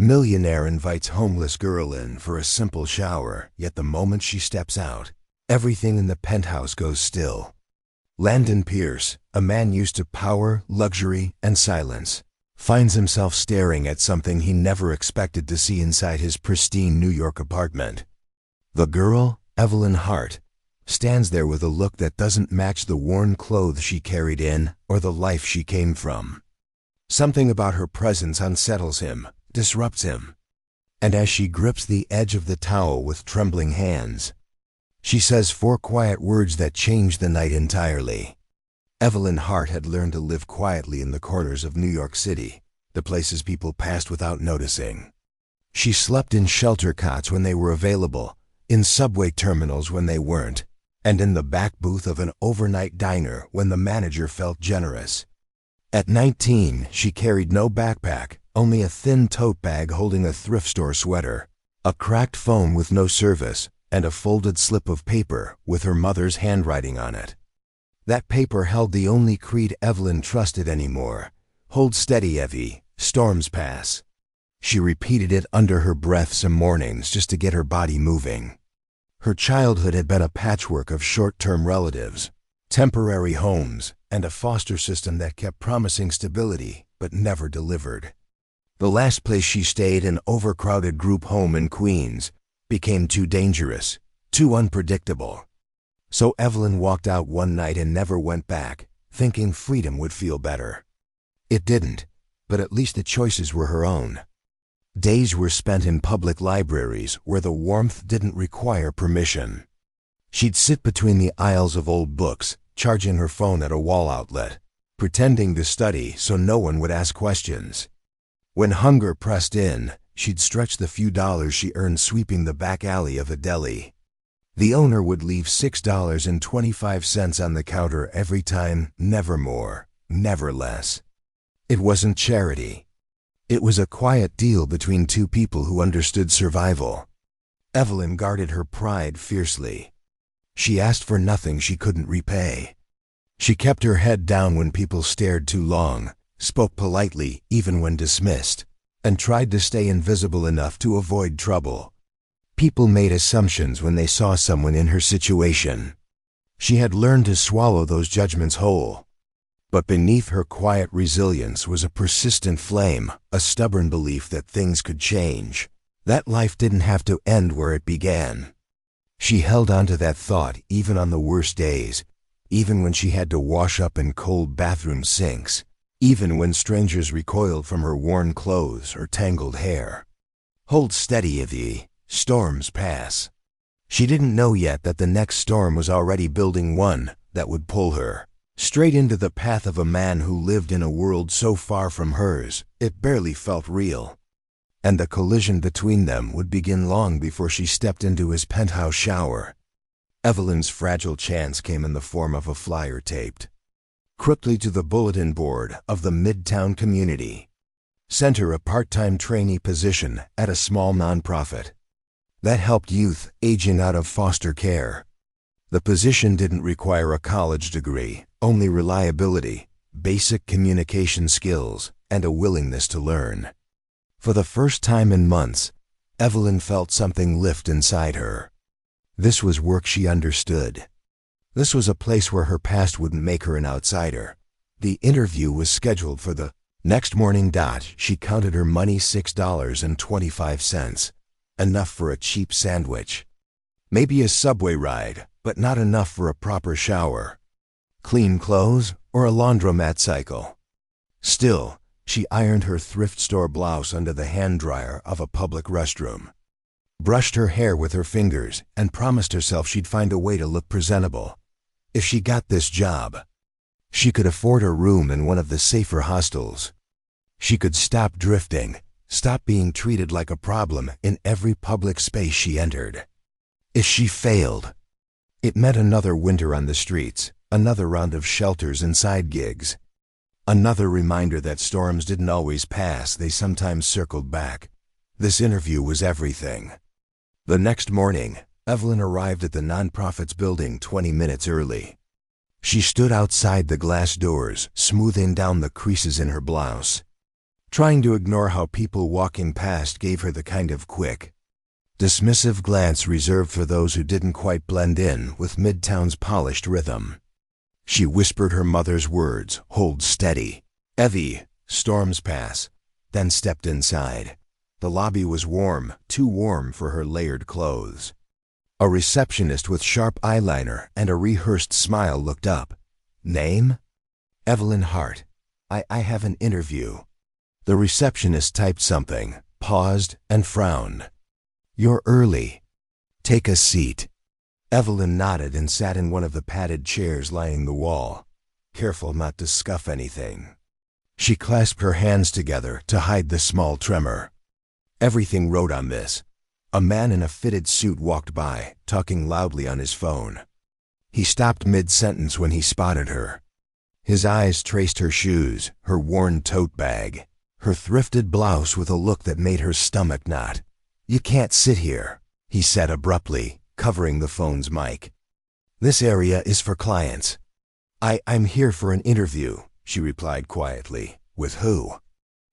Millionaire invites homeless girl in for a simple shower, yet the moment she steps out, everything in the penthouse goes still. Landon Pierce, a man used to power, luxury, and silence, finds himself staring at something he never expected to see inside his pristine New York apartment. The girl, Evelyn Hart, stands there with a look that doesn't match the worn clothes she carried in or the life she came from. Something about her presence unsettles him, disrupts him. And as she grips the edge of the towel with trembling hands, she says 4 quiet words that change the night entirely. Evelyn Hart had learned to live quietly in the corners of New York City, the places people passed without noticing. She slept in shelter cots when they were available, in subway terminals when they weren't, and in the back booth of an overnight diner when the manager felt generous. At 19, she carried no backpack, only a thin tote bag holding a thrift store sweater, a cracked phone with no service, and a folded slip of paper with her mother's handwriting on it. That paper held the only creed Evelyn trusted anymore. "Hold steady, Evie, storms pass." She repeated it under her breath some mornings just to get her body moving. Her childhood had been a patchwork of short-term relatives, temporary homes, and a foster system that kept promising stability but never delivered. The last place she stayed, an overcrowded group home in Queens, became too dangerous, too unpredictable. So Evelyn walked out one night and never went back, thinking freedom would feel better. It didn't, but at least the choices were her own. Days were spent in public libraries where the warmth didn't require permission. She'd sit between the aisles of old books, charging her phone at a wall outlet, pretending to study so no one would ask questions. When hunger pressed in, she'd stretch the few dollars she earned sweeping the back alley of a deli. The owner would leave $6.25 on the counter every time, never more, never less. It wasn't charity. It was a quiet deal between two people who understood survival. Evelyn guarded her pride fiercely. She asked for nothing she couldn't repay. She kept her head down when people stared too long, spoke politely even when dismissed, and tried to stay invisible enough to avoid trouble. People made assumptions when they saw someone in her situation. She had learned to swallow those judgments whole. But beneath her quiet resilience was a persistent flame, a stubborn belief that things could change, that life didn't have to end where it began. She held on to that thought even on the worst days, even when she had to wash up in cold bathroom sinks, even when strangers recoiled from her worn clothes or tangled hair. Hold steady, Evie, storms pass. She didn't know yet that the next storm was already building one that would pull her straight into the path of a man who lived in a world so far from hers, it barely felt real. And the collision between them would begin long before she stepped into his penthouse shower. Evelyn's fragile chance came in the form of a flyer taped quickly to the bulletin board of the Midtown community. Sent her a part-time trainee position at a small nonprofit that helped youth aging out of foster care. The position didn't require a college degree, only reliability, basic communication skills, and a willingness to learn. For the first time in months, Evelyn felt something lift inside her. This was work she understood. This was a place where her past wouldn't make her an outsider. The interview was scheduled for the next morning. She counted her money, $6.25, enough for a cheap sandwich. Maybe a subway ride, but not enough for a proper shower, clean clothes, or a laundromat cycle. Still, she ironed her thrift store blouse under the hand dryer of a public restroom, brushed her hair with her fingers, and promised herself she'd find a way to look presentable. If she got this job, she could afford a room in one of the safer hostels. She could stop drifting, stop being treated like a problem in every public space she entered. If she failed, it meant another winter on the streets, another round of shelters and side gigs, another reminder that storms didn't always pass, they sometimes circled back. This interview was everything. The next morning, Evelyn arrived at the nonprofit's building 20 minutes early. She stood outside the glass doors, smoothing down the creases in her blouse. Trying to ignore how people walking past gave her the kind of quick, dismissive glance reserved for those who didn't quite blend in with Midtown's polished rhythm. She whispered her mother's words, "Hold steady. Evie, storms pass," then stepped inside. The lobby was warm, too warm for her layered clothes. A receptionist with sharp eyeliner and a rehearsed smile looked up. "Name?" "Evelyn Hart. I have an interview." The receptionist typed something, paused, and frowned. "You're early. Take a seat." Evelyn nodded and sat in one of the padded chairs lining the wall, careful not to scuff anything. She clasped her hands together to hide the small tremor. Everything wrote on this. A man in a fitted suit walked by, talking loudly on his phone. He stopped mid-sentence when he spotted her. His eyes traced her shoes, her worn tote bag, her thrifted blouse with a look that made her stomach knot. "You can't sit here," he said abruptly, covering the phone's mic. "This area is for clients." I'm here for an interview," she replied quietly. "With who?"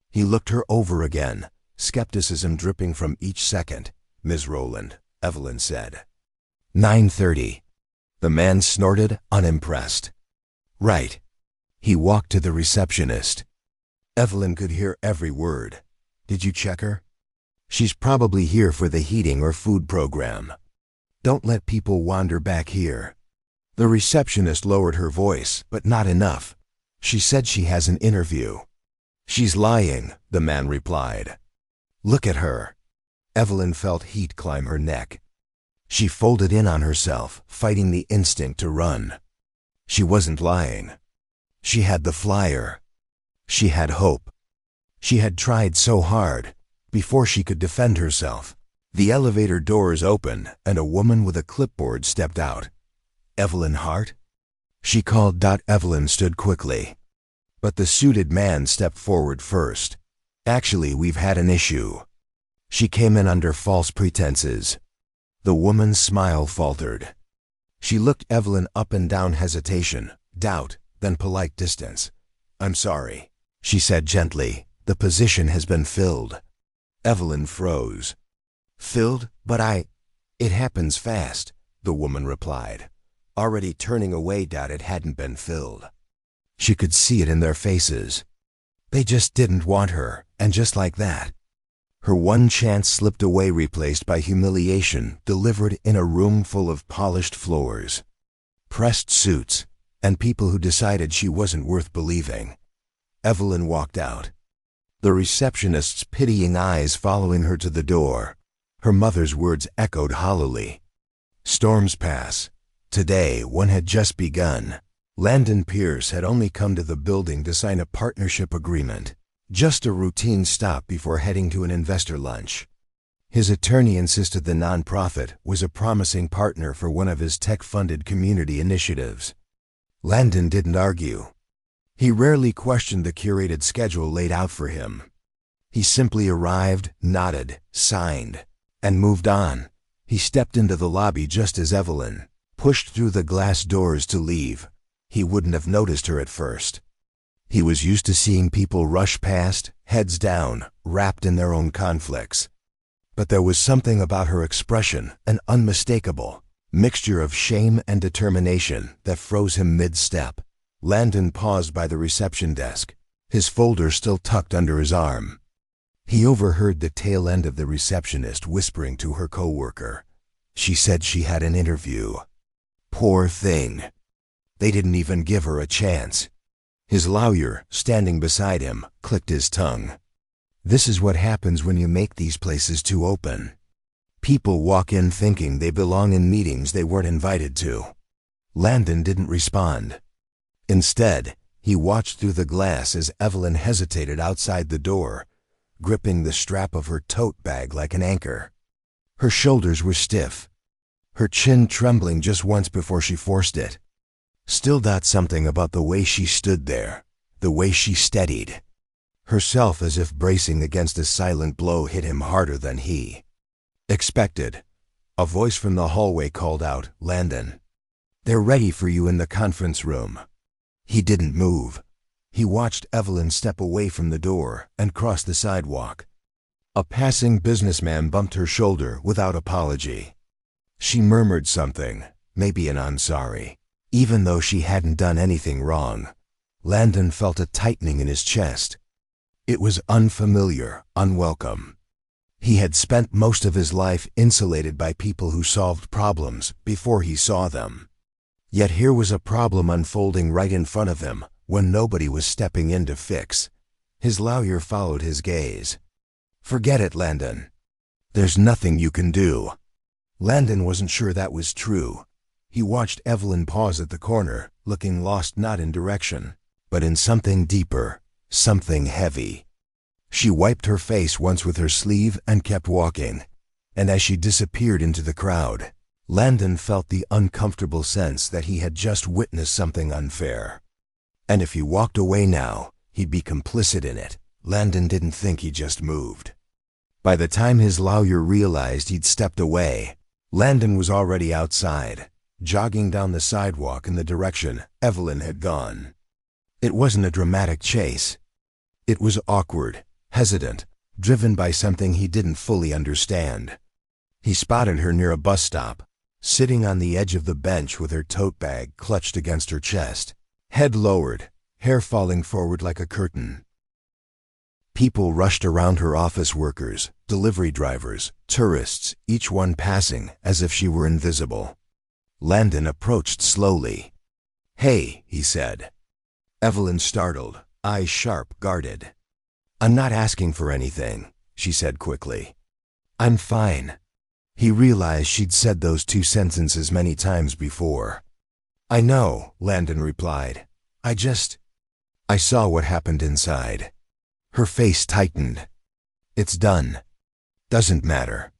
He looked her over again, skepticism dripping from each second. "Ms. Rowland," Evelyn said. 9:30. The man snorted, unimpressed. "Right." He walked to the receptionist. Evelyn could hear every word. "Did you check her?" "She's probably here for the heating or food program. Don't let people wander back here." The receptionist lowered her voice, but not enough. "She said she has an interview." "She's lying," the man replied. "Look at her." Evelyn felt heat climb her neck. She folded in on herself, fighting the instinct to run. She wasn't lying. She had the flyer. She had hope. She had tried so hard, before she could defend herself. The elevator doors opened, and a woman with a clipboard stepped out. "Evelyn Hart?" she called. Evelyn stood quickly. But the suited man stepped forward first. "Actually, we've had an issue. She came in under false pretenses." The woman's smile faltered. She looked Evelyn up and down, hesitation, doubt, then polite distance. "I'm sorry," she said gently. "The position has been filled." Evelyn froze. "Filled? But it happens fast," the woman replied, already turning away. It hadn't been filled. She could see it in their faces. They just didn't want her, and just like that, her one chance slipped away, replaced by humiliation delivered in a room full of polished floors, pressed suits, and people who decided she wasn't worth believing. Evelyn walked out, the receptionist's pitying eyes following her to the door. Her mother's words echoed hollowly. Storms pass. Today, one had just begun. Landon Pierce had only come to the building to sign a partnership agreement, just a routine stop before heading to an investor lunch. His attorney insisted the nonprofit was a promising partner for one of his tech-funded community initiatives. Landon didn't argue. He rarely questioned the curated schedule laid out for him. He simply arrived, nodded, signed, and moved on. He stepped into the lobby just as Evelyn pushed through the glass doors to leave. He wouldn't have noticed her at first. He was used to seeing people rush past, heads down, wrapped in their own conflicts. But there was something about her expression, an unmistakable mixture of shame and determination, that froze him mid-step. Landon paused by the reception desk, his folder still tucked under his arm. He overheard the tail end of the receptionist whispering to her coworker. She said she had an interview. Poor thing. They didn't even give her a chance. His lawyer, standing beside him, clicked his tongue. This is what happens when you make these places too open. People walk in thinking they belong in meetings they weren't invited to. Landon didn't respond. Instead, he watched through the glass as Evelyn hesitated outside the door, gripping the strap of her tote bag like an anchor. Her shoulders were stiff, her chin trembling just once before she forced it. Still, something about the way she stood there, the way she steadied herself as if bracing against a silent blow, hit him harder than he expected. A voice from the hallway called out, "Landon, they're ready for you in the conference room." He didn't move. He watched Evelyn step away from the door and cross the sidewalk. A passing businessman bumped her shoulder without apology. She murmured something, maybe an "I'm sorry." Even though she hadn't done anything wrong, Landon felt a tightening in his chest. It was unfamiliar, unwelcome. He had spent most of his life insulated by people who solved problems before he saw them. Yet here was a problem unfolding right in front of him when nobody was stepping in to fix. His lawyer followed his gaze. "Forget it, Landon. There's nothing you can do." Landon wasn't sure that was true. He watched Evelyn pause at the corner, looking lost not in direction, but in something deeper, something heavy. She wiped her face once with her sleeve and kept walking, and as she disappeared into the crowd, Landon felt the uncomfortable sense that he had just witnessed something unfair. And if he walked away now, he'd be complicit in it. Landon didn't think he just moved. By the time his lawyer realized he'd stepped away, Landon was already outside, jogging down the sidewalk in the direction Evelyn had gone. It wasn't a dramatic chase. It was awkward, hesitant, driven by something he didn't fully understand. He spotted her near a bus stop, sitting on the edge of the bench with her tote bag clutched against her chest, head lowered, hair falling forward like a curtain. People rushed around her, office workers, delivery drivers, tourists, each one passing as if she were invisible. Landon approached slowly. "Hey," he said. Evelyn startled, eyes sharp, guarded. "I'm not asking for anything," she said quickly. "I'm fine." He realized she'd said those two sentences many times before. "I know," Landon replied. I saw what happened inside." Her face tightened. "It's done." "Doesn't matter."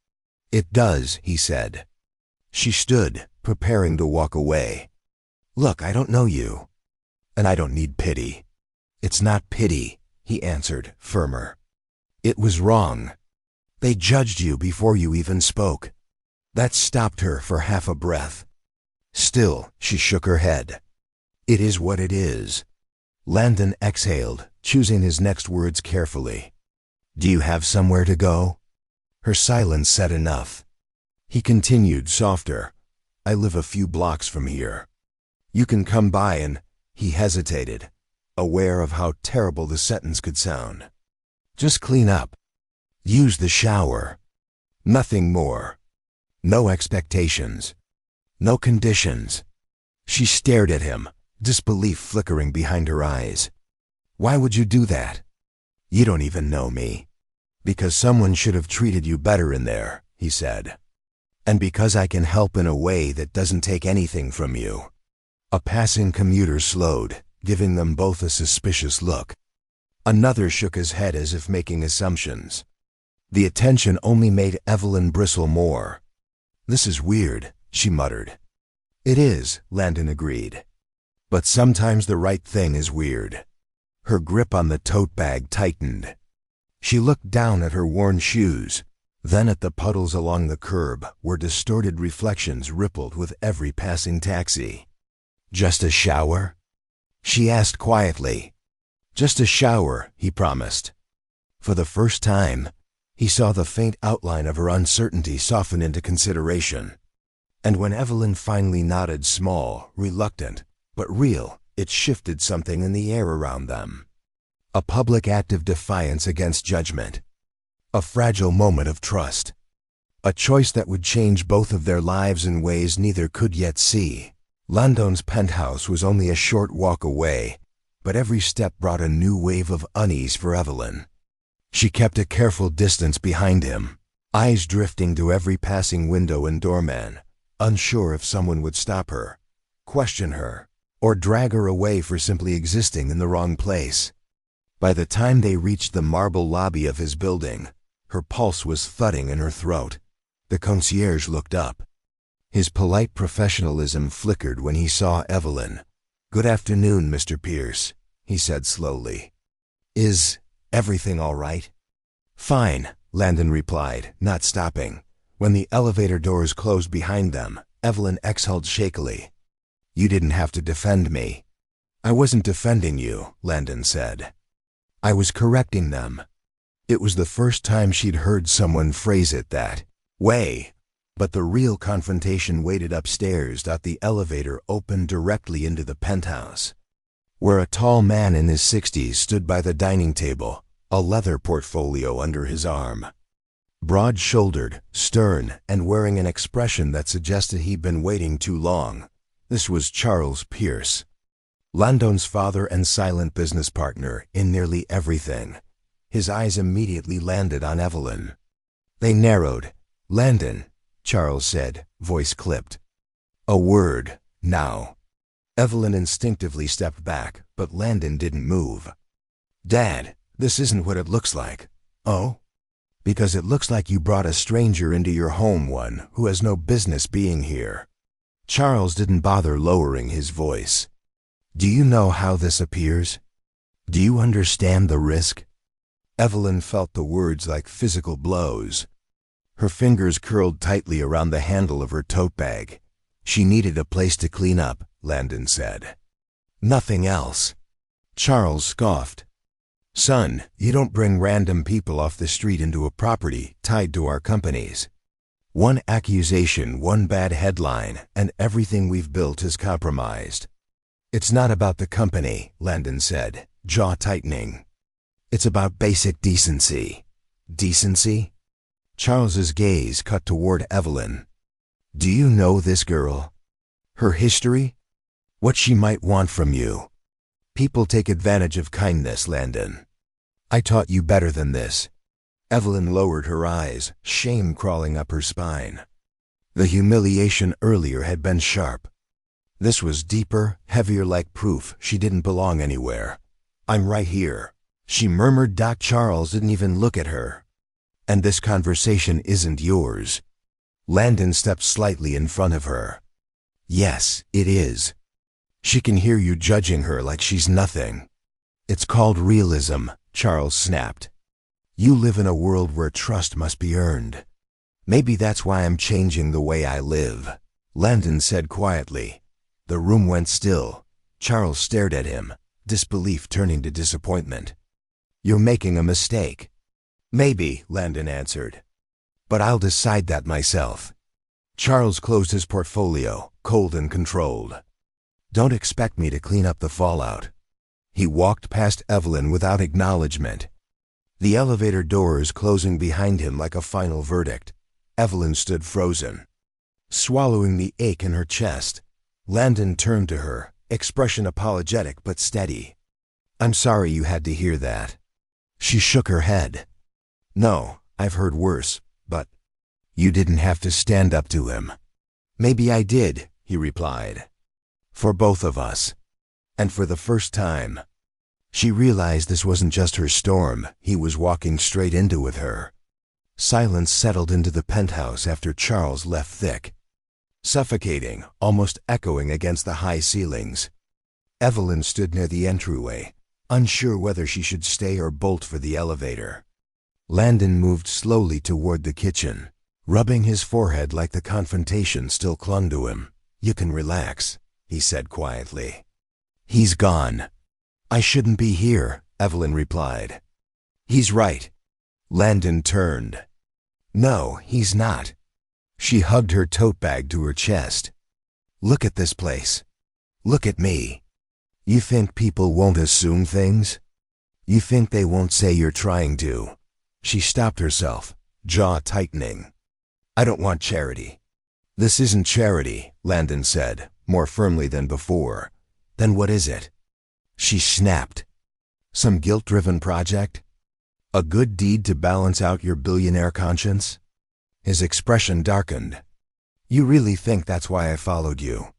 "It does," he said. She stood, preparing to walk away. "Look, I don't know you. And I don't need pity." "It's not pity," he answered, firmer. "It was wrong. They judged you before you even spoke." That stopped her for half a breath. Still, she shook her head. "It is what it is." Landon exhaled, choosing his next words carefully. "Do you have somewhere to go?" Her silence said enough. He continued, softer. "I live a few blocks from here. You can come by and—" He hesitated, aware of how terrible the sentence could sound. "Just clean up. Use the shower. Nothing more. No expectations. No conditions." She stared at him, disbelief flickering behind her eyes. "Why would you do that?" "You don't even know me." "Because someone should have treated you better in there," he said. "And because I can help in a way that doesn't take anything from you." A passing commuter slowed, giving them both a suspicious look. Another shook his head as if making assumptions. The attention only made Evelyn bristle more. "This is weird," she muttered. "It is," Landon agreed. "But sometimes the right thing is weird." Her grip on the tote bag tightened. She looked down at her worn shoes, then at the puddles along the curb where distorted reflections rippled with every passing taxi. "Just a shower?" she asked quietly. "Just a shower," he promised. For the first time, he saw the faint outline of her uncertainty soften into consideration. And when Evelyn finally nodded, small, reluctant, but real, it shifted something in the air around them. A public act of defiance against judgment. A fragile moment of trust. A choice that would change both of their lives in ways neither could yet see. Landon's penthouse was only a short walk away, but every step brought a new wave of unease for Evelyn. She kept a careful distance behind him, eyes drifting to every passing window and doorman, unsure if someone would stop her, question her, or drag her away for simply existing in the wrong place. By the time they reached the marble lobby of his building, her pulse was thudding in her throat. The concierge looked up. His polite professionalism flickered when he saw Evelyn. "Good afternoon, Mr. Pierce," he said slowly. "Is everything all right?" "Fine," Landon replied, not stopping. When the elevator doors closed behind them, Evelyn exhaled shakily. "You didn't have to defend me." I wasn't defending you, Landon said. I was correcting them. It was the first time she'd heard someone phrase it that way. But the real confrontation waited upstairs. The elevator opened directly into the penthouse, where a tall man in his 60s stood by the dining table, a leather portfolio under his arm. Broad-shouldered, stern, and wearing an expression that suggested he'd been waiting too long. This was Charles Pierce, Landon's father and silent business partner in nearly everything. His eyes immediately landed on Evelyn. They narrowed. "Landon," Charles said, voice clipped. "A word, now." Evelyn instinctively stepped back, but Landon didn't move. "Dad, this isn't what it looks like." "Oh?" "Because it looks like you brought a stranger into your home, one who has no business being here." Charles didn't bother lowering his voice. "Do you know how this appears? Do you understand the risk?" Evelyn felt the words like physical blows. Her fingers curled tightly around the handle of her tote bag. She needed a place to clean up, Landon said. "Nothing else." Charles scoffed. "Son, you don't bring random people off the street into a property tied to our companies. One accusation, one bad headline, and everything we've built is compromised." "It's not about the company," Landon said, jaw tightening. "It's about basic decency." "Decency?" Charles's gaze cut toward Evelyn. "Do you know this girl? Her history? What she might want from you? People take advantage of kindness, Landon. I taught you better than this." Evelyn lowered her eyes, shame crawling up her spine. The humiliation earlier had been sharp. This was deeper, heavier, like proof she didn't belong anywhere. "I'm right here," she murmured. Charles didn't even look at her. "And this conversation isn't yours." Landon stepped slightly in front of her. "Yes, it is. She can hear you judging her like she's nothing." "It's called realism," Charles snapped. "You live in a world where trust must be earned." "Maybe that's why I'm changing the way I live," Landon said quietly. The room went still. Charles stared at him, disbelief turning to disappointment. "You're making a mistake." "Maybe," Landon answered. "But I'll decide that myself." Charles closed his portfolio, cold and controlled. "Don't expect me to clean up the fallout." He walked past Evelyn without acknowledgement. The elevator doors closing behind him like a final verdict. Evelyn stood frozen, swallowing the ache in her chest. Landon turned to her, expression apologetic but steady. "I'm sorry you had to hear that." She shook her head. "No, I've heard worse, but you didn't have to stand up to him." "Maybe I did," he replied. "For both of us." And for the first time, she realized this wasn't just her storm, he was walking straight into with her. Silence settled into the penthouse after Charles left, thick, suffocating, almost echoing against the high ceilings. Evelyn stood near the entryway, unsure whether she should stay or bolt for the elevator. Landon moved slowly toward the kitchen, rubbing his forehead like the confrontation still clung to him. "You can relax," he said quietly. "He's gone." "I shouldn't be here," Evelyn replied. "He's right." Landon turned. "No, he's not." She hugged her tote bag to her chest. "Look at this place. Look at me. You think people won't assume things? You think they won't say you're trying to?" She stopped herself, jaw tightening. "I don't want charity." "This isn't charity," Landon said, more firmly than before. "Then what is it?" She snapped. "Some guilt-driven project? A good deed to balance out your billionaire conscience?" His expression darkened. "You really think that's why I followed you?"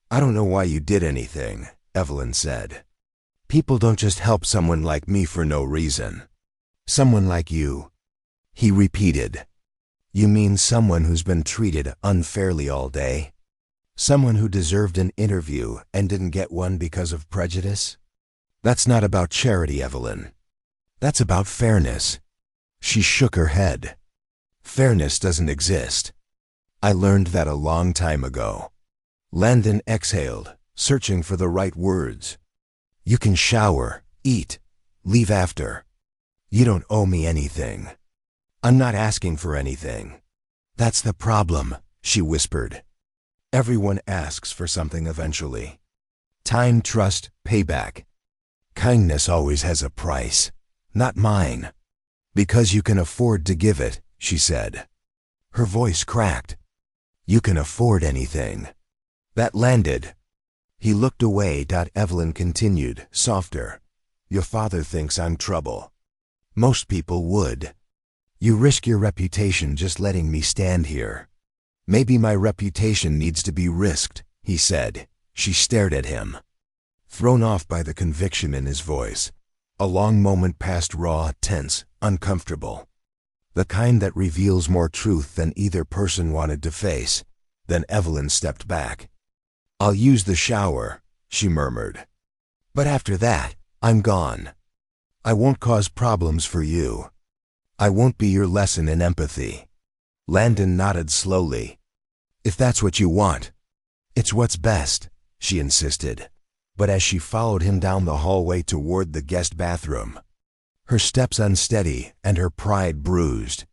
"I don't know why you did anything," Evelyn said. "People don't just help someone like me for no reason." "Someone like you," he repeated. "You mean someone who's been treated unfairly all day? Someone who deserved an interview and didn't get one because of prejudice? That's not about charity, Evelyn. That's about fairness." She shook her head. "Fairness doesn't exist. I learned that a long time ago." Landon exhaled, searching for the right words. You can shower, eat, leave after. You don't owe me anything. I'm not asking for anything. That's the problem, she whispered. Everyone asks for something eventually. Time, trust, payback. Kindness always has a price, not mine. Because you can afford to give it, she said. Her voice cracked. You can afford anything. That landed. He looked away. Evelyn continued, softer. Your father thinks I'm trouble. Most people would. You risk your reputation just letting me stand here. Maybe my reputation needs to be risked, he said. She stared at him, thrown off by the conviction in his voice. A long moment passed, raw, tense, uncomfortable. The kind that reveals more truth than either person wanted to face. Then Evelyn stepped back. I'll use the shower, she murmured. But after that, I'm gone. I won't cause problems for you. I won't be your lesson in empathy. Landon nodded slowly. If that's what you want. It's what's best, she insisted. But as she followed him down the hallway toward the guest bathroom, her steps unsteady and her pride bruised,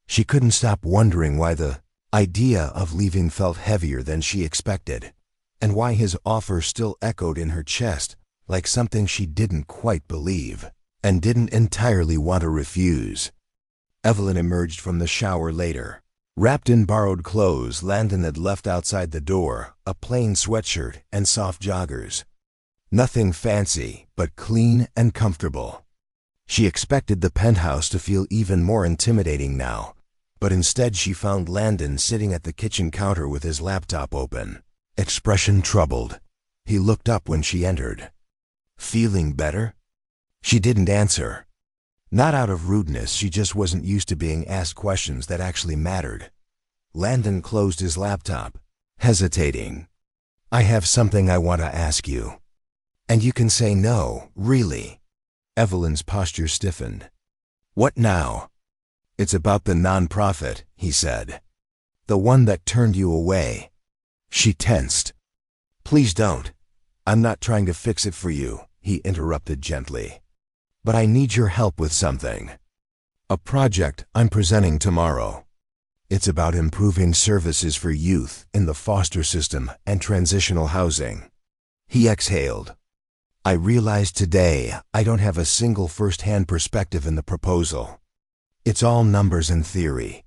she couldn't stop wondering why the idea of leaving felt heavier than she expected, and why his offer still echoed in her chest like something she didn't quite believe and didn't entirely want to refuse. Evelyn emerged from the shower later. Wrapped in borrowed clothes Landon had left outside the door, a plain sweatshirt and soft joggers. Nothing fancy, but clean and comfortable. She expected the penthouse to feel even more intimidating now, but instead she found Landon sitting at the kitchen counter with his laptop open, expression troubled. He looked up when she entered. Feeling better? She didn't answer. Not out of rudeness, she just wasn't used to being asked questions that actually mattered. Landon closed his laptop, hesitating. I have something I want to ask you. And you can say no, really. Evelyn's posture stiffened. What now? It's about the nonprofit, he said. The one that turned you away. She tensed. Please don't. I'm not trying to fix it for you, he interrupted gently. But I need your help with something. A project I'm presenting tomorrow. It's about improving services for youth in the foster system and transitional housing. He exhaled. I realized today I don't have a single first-hand perspective in the proposal. It's all numbers and theory.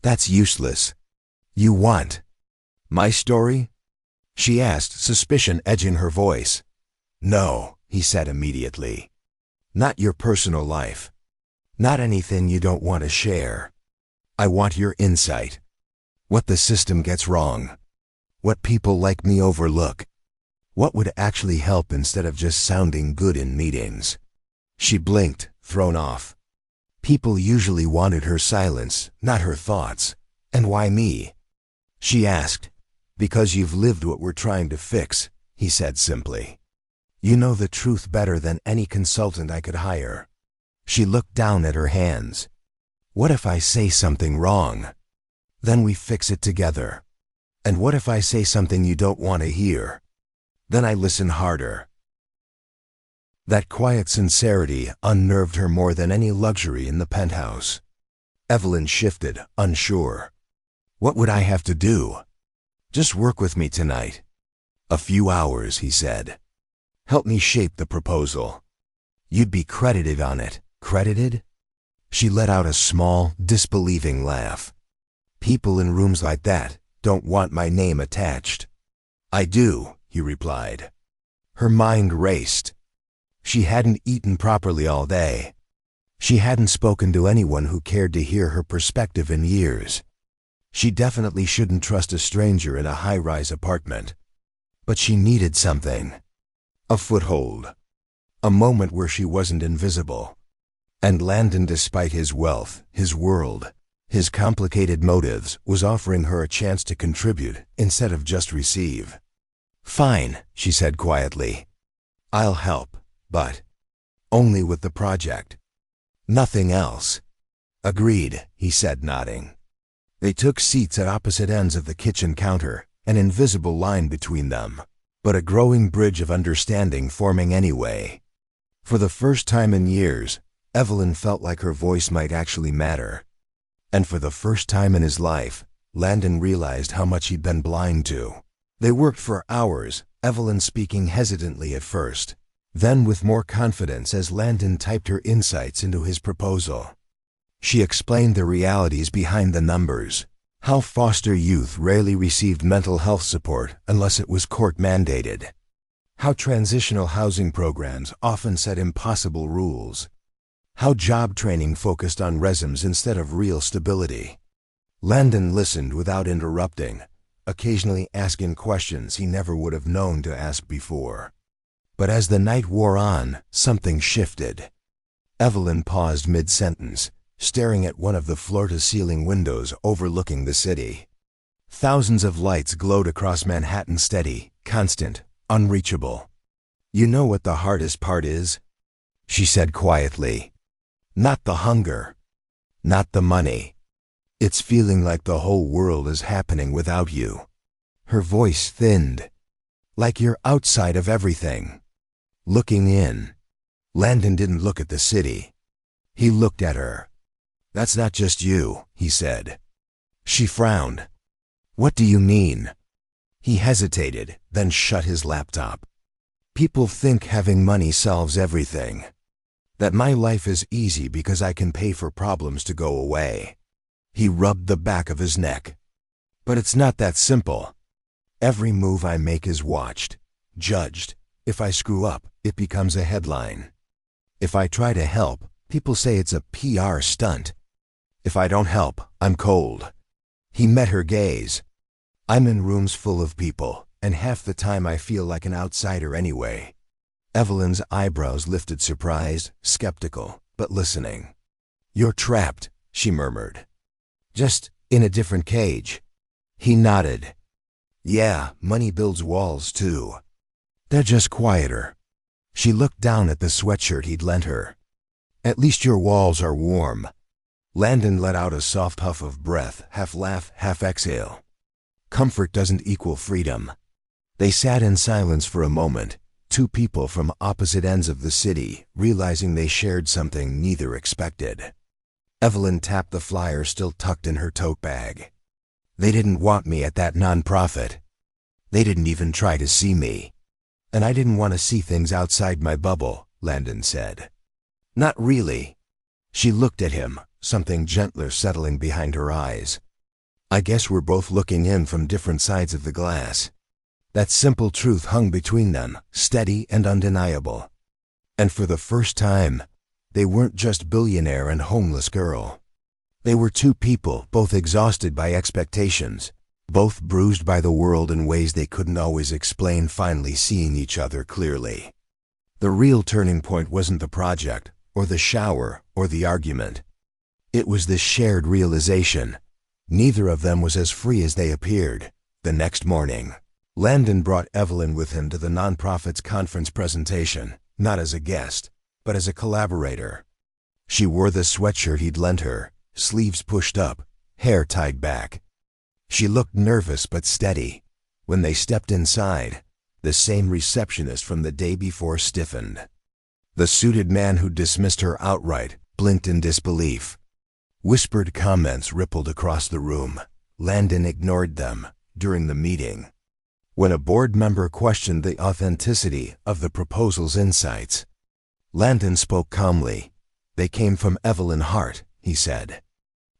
That's useless. You want my story? She asked, suspicion edging her voice. No, he said immediately. Not your personal life. Not anything you don't want to share. I want your insight. What the system gets wrong. What people like me overlook. What would actually help instead of just sounding good in meetings. She blinked, thrown off. People usually wanted her silence, not her thoughts. And why me? She asked. Because you've lived what we're trying to fix, he said simply. You know the truth better than any consultant I could hire. She looked down at her hands. What if I say something wrong? Then we fix it together. And what if I say something you don't want to hear? Then I listen harder. That quiet sincerity unnerved her more than any luxury in the penthouse. Evelyn shifted, unsure. What would I have to do? Just work with me tonight. A few hours, he said. Help me shape the proposal. You'd be credited on it. Credited? She let out a small, disbelieving laugh. People in rooms like that don't want my name attached. I do, he replied. Her mind raced. She hadn't eaten properly all day. She hadn't spoken to anyone who cared to hear her perspective in years. She definitely shouldn't trust a stranger in a high-rise apartment. But she needed something. A foothold. A moment where she wasn't invisible. And Landon, despite his wealth, his world, his complicated motives, was offering her a chance to contribute instead of just receive. Fine, she said quietly. I'll help, but only with the project. Nothing else. Agreed, he said, nodding. They took seats at opposite ends of the kitchen counter, an invisible line between them. but a growing bridge of understanding forming anyway. For the first time in years, Evelyn felt like her voice might actually matter. And for the first time in his life, Landon realized how much he'd been blind to. They worked for hours, Evelyn speaking hesitantly at first, then with more confidence as Landon typed her insights into his proposal. She explained the realities behind the numbers, how foster youth rarely received mental health support unless it was court-mandated, how transitional housing programs often set impossible rules, how job training focused on resumes instead of real stability. Landon listened without interrupting, occasionally asking questions he never would have known to ask before. But as the night wore on, something shifted. Evelyn paused mid-sentence, staring at one of the floor-to-ceiling windows overlooking the city. Thousands of lights glowed across Manhattan, steady, constant, unreachable. "You know what the hardest part is?" she said quietly. "Not the hunger. Not the money. It's feeling like the whole world is happening without you." Her voice thinned. "Like you're outside of everything. Looking in." Landon didn't look at the city. He looked at her. "That's not just you," he said. She frowned. "What do you mean?" He hesitated, then shut his laptop. "People think having money solves everything. That my life is easy because I can pay for problems to go away." He rubbed the back of his neck. "But it's not that simple. Every move I make is watched, judged. If I screw up, it becomes a headline. If I try to help, people say it's a PR stunt. If I don't help, I'm cold." He met her gaze. "I'm in rooms full of people, and half the time I feel like an outsider anyway." Evelyn's eyebrows lifted, surprised, skeptical, but listening. "You're trapped," she murmured. "Just in a different cage." He nodded. "Yeah, money builds walls too. They're just quieter." She looked down at the sweatshirt he'd lent her. "At least your walls are warm." Landon let out a soft huff of breath, half laugh, half exhale. "Comfort doesn't equal freedom." They sat in silence for a moment, two people from opposite ends of the city, realizing they shared something neither expected. Evelyn tapped the flyer still tucked in her tote bag. "They didn't want me at that nonprofit. They didn't even try to see me. And I didn't want to see things outside my bubble," Landon said. "Not really." She looked at him, something gentler settling behind her eyes. "I guess we're both looking in from different sides of the glass." That simple truth hung between them, steady and undeniable. And for the first time, they weren't just billionaire and homeless girl. They were two people, both exhausted by expectations, both bruised by the world in ways they couldn't always explain, finally seeing each other clearly. The real turning point wasn't the project, or the shower, or the argument. It was this shared realization. Neither of them was as free as they appeared. The next morning, Landon brought Evelyn with him to the nonprofit's conference presentation, not as a guest, but as a collaborator. She wore the sweatshirt he'd lent her, sleeves pushed up, hair tied back. She looked nervous but steady. When they stepped inside, the same receptionist from the day before stiffened. The suited man who dismissed her outright blinked in disbelief. Whispered comments rippled across the room. Landon ignored them during the meeting. When a board member questioned the authenticity of the proposal's insights, Landon spoke calmly. "They came from Evelyn Hart," he said.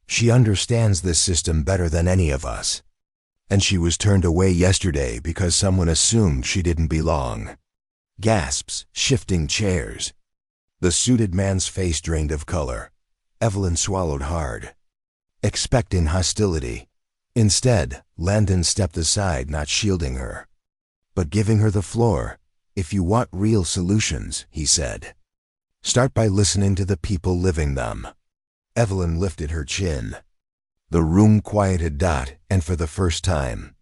"She understands this system better than any of us. And she was turned away yesterday because someone assumed she didn't belong." Gasps, shifting chairs. The suited man's face drained of color. Evelyn swallowed hard, expecting hostility. Instead, Landon stepped aside, not shielding her, but giving her the floor. "If you want real solutions," he said, "start by listening to the people living them." Evelyn lifted her chin. The room quieted, and for the first time,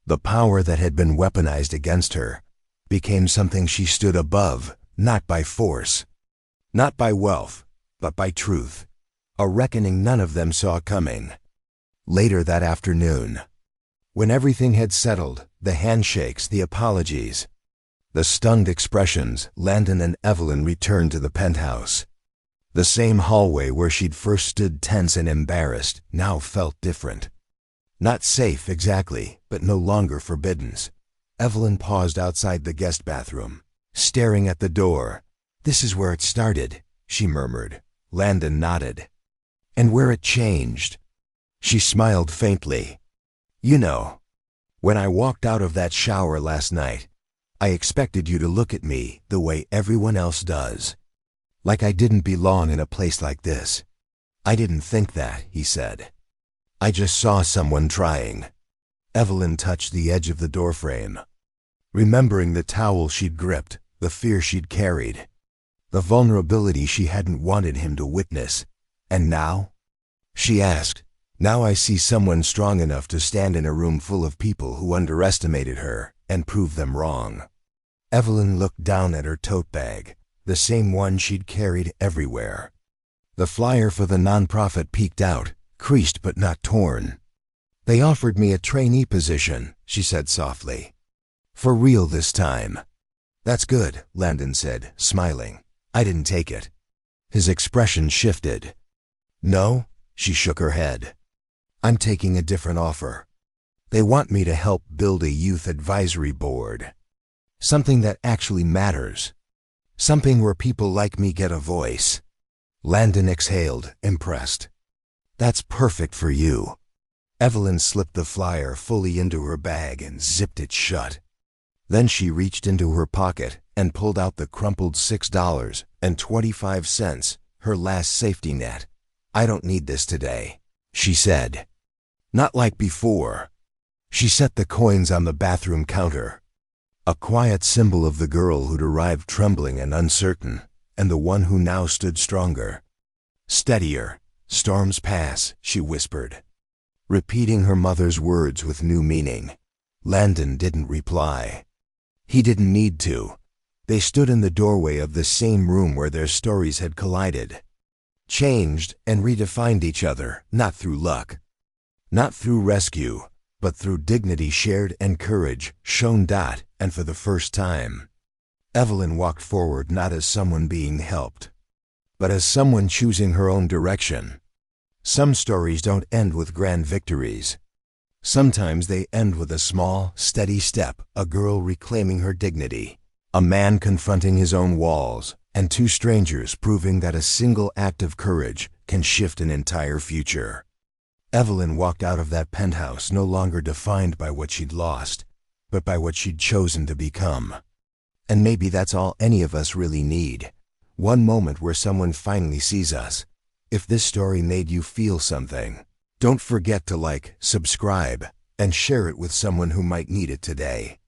the power that had been weaponized against her became something she stood above, not by force, not by wealth, but by truth. A reckoning none of them saw coming. Later that afternoon, When everything had settled, the handshakes, the apologies, the stunned expressions, Landon and Evelyn returned to the penthouse. The same hallway where she'd first stood tense and embarrassed now felt different. Not safe exactly, but no longer forbidden. Evelyn paused outside the guest bathroom, staring at the door. "This is where it started," she murmured. Landon nodded. "And where it changed?" She smiled faintly. "You know, when I walked out of that shower last night, I expected you to look at me the way everyone else does. Like I didn't belong in a place like this." "I didn't think that," he said. "I just saw someone trying." Evelyn touched the edge of the doorframe, remembering the towel she'd gripped, the fear she'd carried, the vulnerability she hadn't wanted him to witness. "And now?" she asked. "Now I see someone strong enough to stand in a room full of people who underestimated her and prove them wrong." Evelyn looked down at her tote bag, the same one she'd carried everywhere. The flyer for the nonprofit peeked out, creased but not torn. "They offered me a trainee position," she said softly. "For real this time." "That's good," Landon said, smiling. "I didn't take it." His expression shifted. "No?" She shook her head. "I'm taking a different offer. They want me to help build a youth advisory board. Something that actually matters. Something where people like me get a voice." Landon exhaled, impressed. "That's perfect for you." Evelyn slipped the flyer fully into her bag and zipped it shut. Then she reached into her pocket and pulled out the crumpled $6.25, her last safety net. "I don't need this today," she said. "Not like before." She set the coins on the bathroom counter, a quiet symbol of the girl who'd arrived trembling and uncertain, and the one who now stood stronger. "Steadier. Storms pass," she whispered, repeating her mother's words with new meaning. Landon didn't reply. He didn't need to. They stood in the doorway of the same room where their stories had collided, changed and redefined each other, not through luck, not through rescue, but through dignity shared and courage shown. And for the first time, Evelyn walked forward not as someone being helped, but as someone choosing her own direction. Some stories don't end with grand victories. Sometimes they end with a small, steady step, a girl reclaiming her dignity, a man confronting his own walls, and two strangers proving that a single act of courage can shift an entire future. Evelyn walked out of that penthouse no longer defined by what she'd lost, but by what she'd chosen to become. And maybe that's all any of us really need. One moment where someone finally sees us. If this story made you feel something, don't forget to like, subscribe, and share it with someone who might need it today.